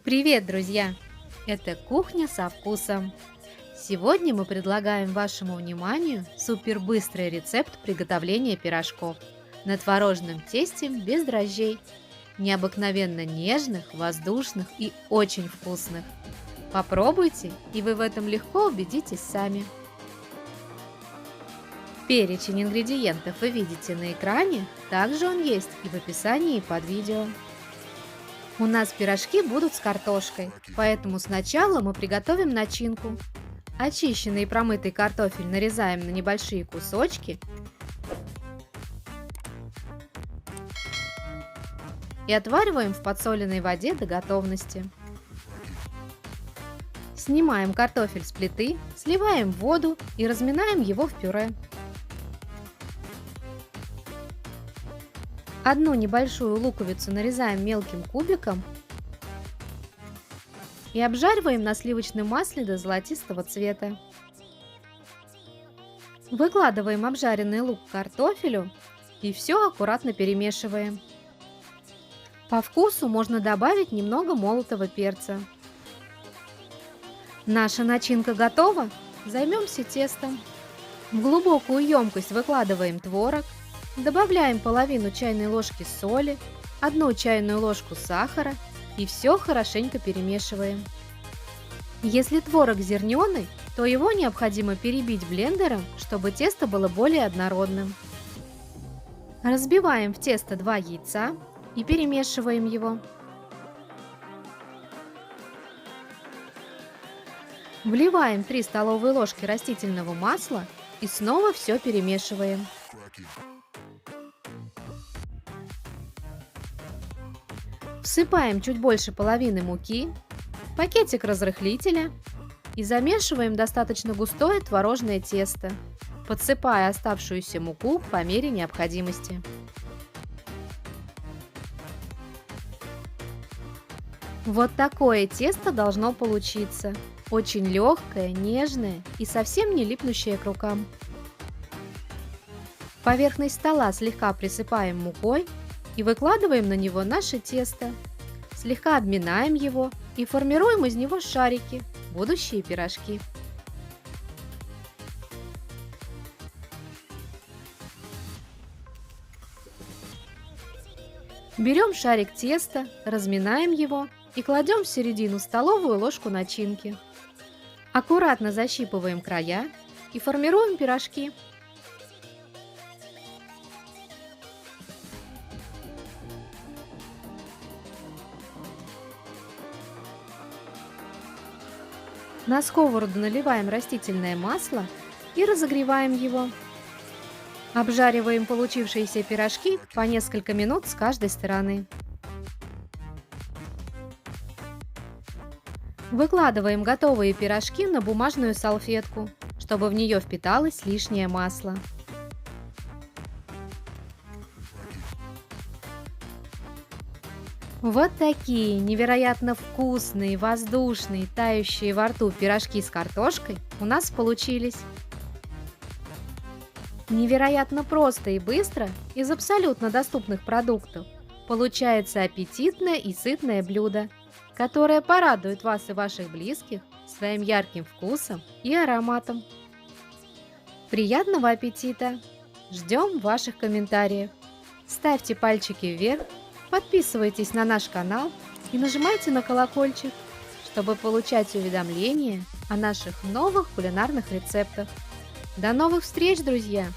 Привет, друзья! Это кухня со вкусом. Сегодня мы предлагаем вашему вниманию супербыстрый рецепт приготовления пирожков на творожном тесте без дрожжей. Необыкновенно нежных, воздушных и очень вкусных. Попробуйте, и вы в этом легко убедитесь сами. Перечень ингредиентов вы видите на экране, также он есть и в описании под видео. У нас пирожки будут с картошкой, поэтому сначала мы приготовим начинку. Очищенный и промытый картофель нарезаем на небольшие кусочки и отвариваем в подсоленной воде до готовности. Снимаем картофель с плиты, сливаем воду и разминаем его в пюре. Одну небольшую луковицу нарезаем мелким кубиком и обжариваем на сливочном масле до золотистого цвета. Выкладываем обжаренный лук к картофелю и все аккуратно перемешиваем. По вкусу можно добавить немного молотого перца. Наша начинка готова, займемся тестом. В глубокую емкость выкладываем творог. Добавляем половину чайной ложки соли, 1 чайную ложку сахара и все хорошенько перемешиваем. Если творог зерненый, то его необходимо перебить блендером, чтобы тесто было более однородным. Разбиваем в тесто 2 яйца и перемешиваем его. Вливаем 3 столовые ложки растительного масла и снова все перемешиваем. Всыпаем чуть больше половины муки, пакетик разрыхлителя и замешиваем достаточно густое творожное тесто, подсыпая оставшуюся муку по мере необходимости. Вот такое тесто должно получиться. Очень легкое, нежное и совсем не липнущее к рукам. Поверхность стола слегка присыпаем мукой и выкладываем на него наше тесто. Слегка обминаем его и формируем из него шарики, будущие пирожки. Берем шарик теста, разминаем его и кладем в середину столовую ложку начинки. Аккуратно защипываем края и формируем пирожки. На сковороду наливаем растительное масло и разогреваем его. Обжариваем получившиеся пирожки по несколько минут с каждой стороны. Выкладываем готовые пирожки на бумажную салфетку, чтобы в нее впиталось лишнее масло. Вот такие невероятно вкусные, воздушные, тающие во рту пирожки с картошкой у нас получились. Невероятно просто и быстро из абсолютно доступных продуктов получается аппетитное и сытное блюдо, которое порадует вас и ваших близких своим ярким вкусом и ароматом. Приятного аппетита! Ждем ваших комментариев. Ставьте пальчики вверх, подписывайтесь на наш канал и нажимайте на колокольчик, чтобы получать уведомления о наших новых кулинарных рецептах. До новых встреч, друзья!